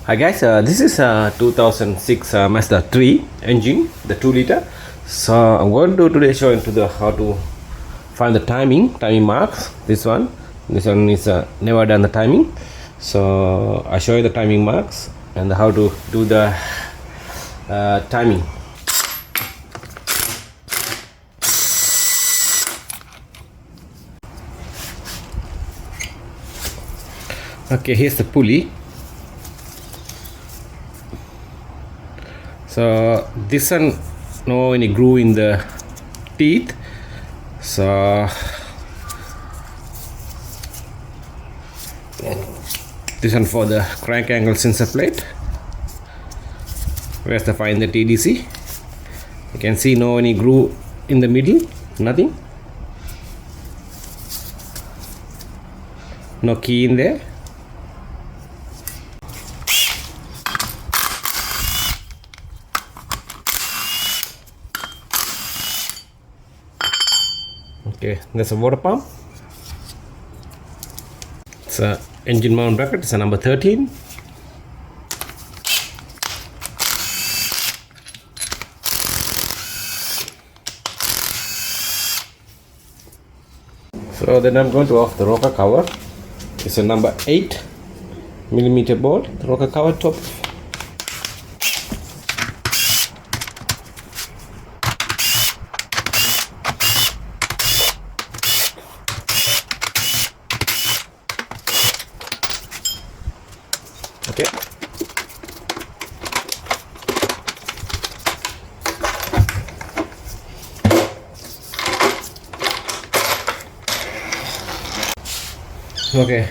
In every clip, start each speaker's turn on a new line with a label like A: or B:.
A: Hi guys, this is a 2006 Mazda 3 engine, the 2 liter. So I'm going to today show you how to find the timing marks. This one is never done the timing. So I show you the timing marks and how to do the timing. Okay, here's the pulley. So this one no any groove in the teeth, so this one for the crank angle sensor plate. Where's the find the TDC? You can see no any groove in the middle, nothing, no key in there. Okay, there's a water pump. It's a engine mount bracket. It's a number 13. So then I'm going to off the rocker cover. It's a number 8mm bolt. The rocker cover top. Okay. Okay.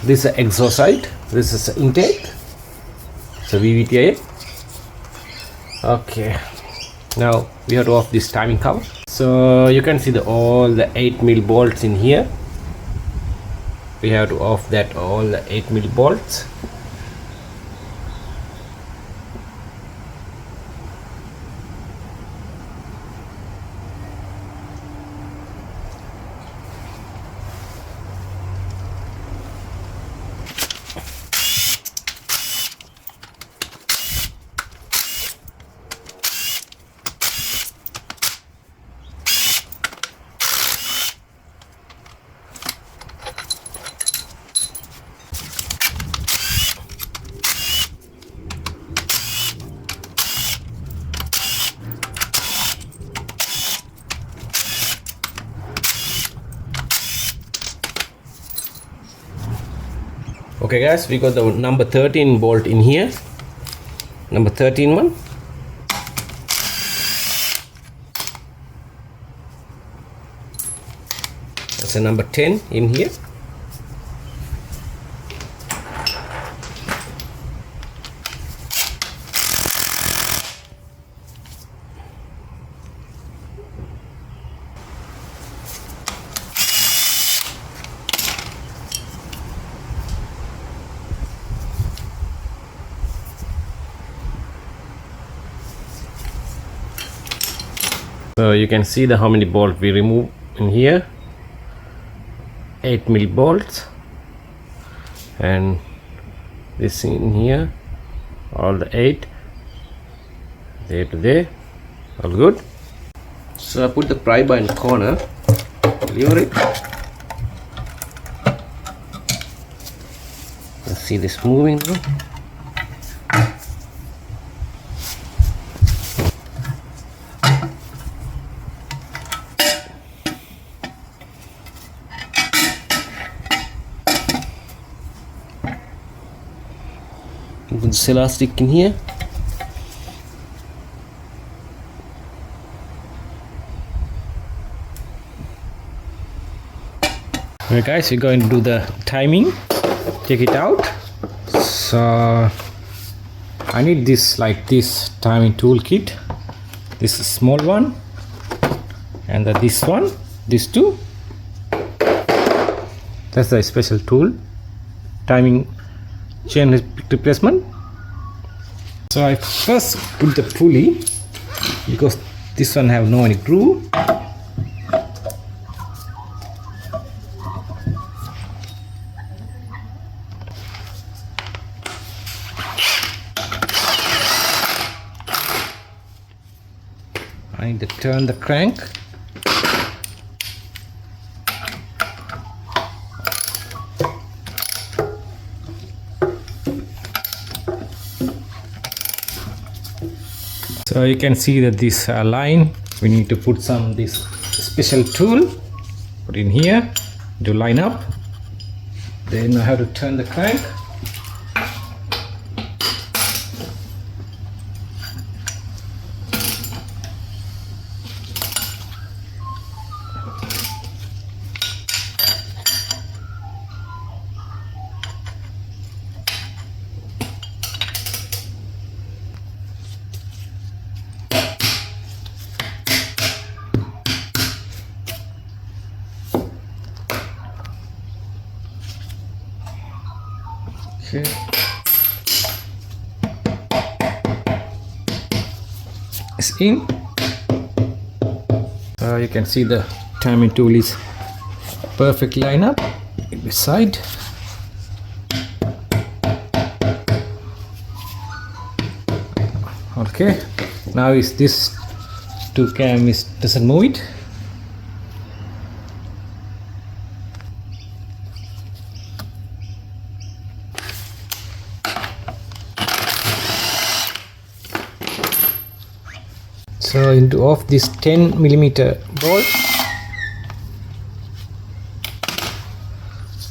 A: This is the exhaust side. This is the intake. It's a VVTi. Okay. Now we have to off this timing cover. So you can see all the 8mm bolts in here. We have to off that all the 8mm bolts. Okay guys, we got the number 13 bolt in here, number 13 one. That's a number 10 in here. So you can see how many bolts we remove in here. 8mm bolts, and this in here, all the 8 there to there, all good. So I put the pry bar in the corner, lever it. Let's see this moving now. Put this elastic in here. Alright guys, we're going to do the timing. Take it out. So I need this like this timing tool kit. This is small one, and this one, these two. That's the special tool, timing chain replacement. So I first put the pulley, because this one have no any groove. I need to turn the crank. So you can see that this line, we need to put some this special tool, put in here to line up. Then I have to turn the crank. Okay. It's in. You can see the timing tool is perfect lineup in the side. Okay, now is this 2 cam is doesn't move it. So into off this 10mm bolt.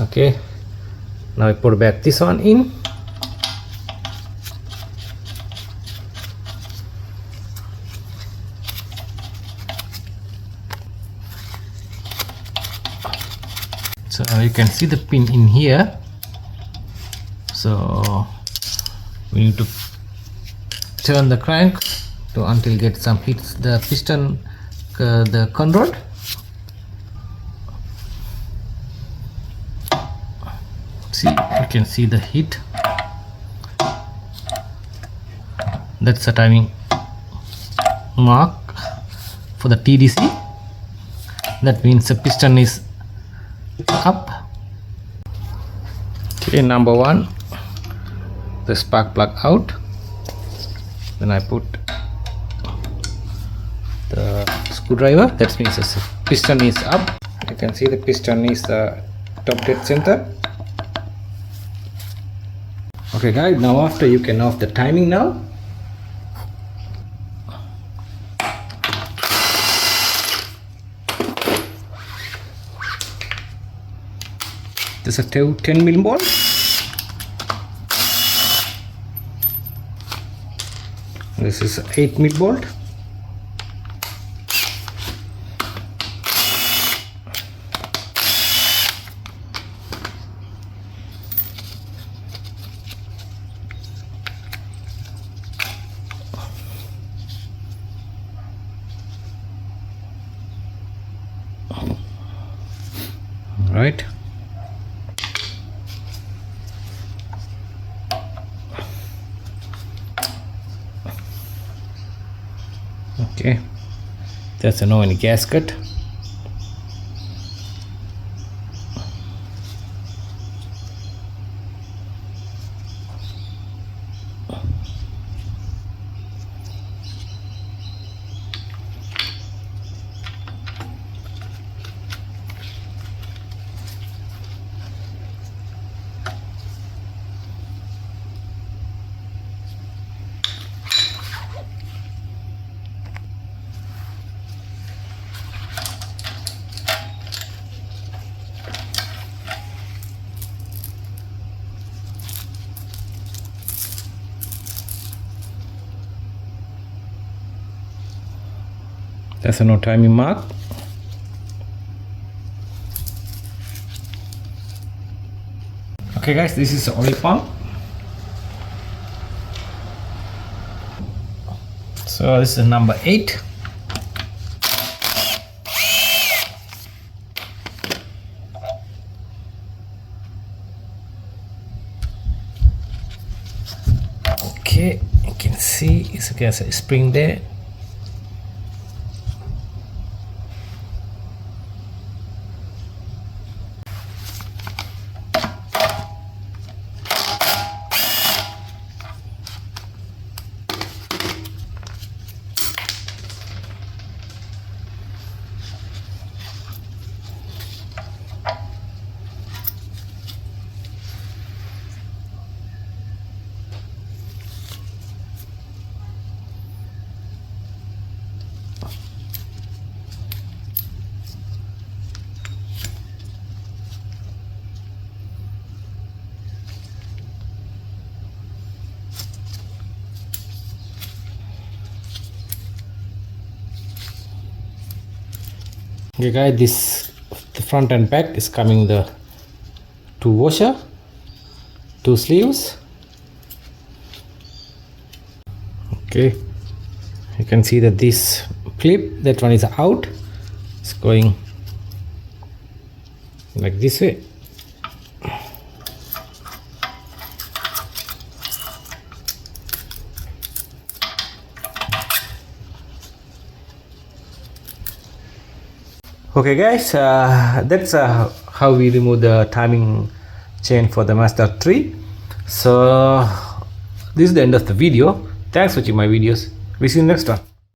A: Okay, now I put back this one in. So you can see the pin in here. So we need to turn the crank to until get some hits the piston, the conrod. See, you can see the hit. That's the timing mark for the TDC. That means the piston is up. Okay, number 1, the spark plug out. Then I put the screwdriver. That means the piston is up. You can see the piston is the top dead center. Okay guys, now after you can off the timing now. This is a 10mm bolt. This is 8mm bolt. Right. Okay, that's a no any gasket. That's a no timing mark. Okay guys, this is the oil pump. So this is number 8. Okay, you can see it's a gas spring there. Okay guys, this the front and back is coming the two washer, two sleeves. Okay, you can see that this clip, that one is out, it's going like this way. Okay guys, that's how we remove the timing chain for the Mazda 3. So this is the end of the video. Thanks for watching my videos. We see you next one.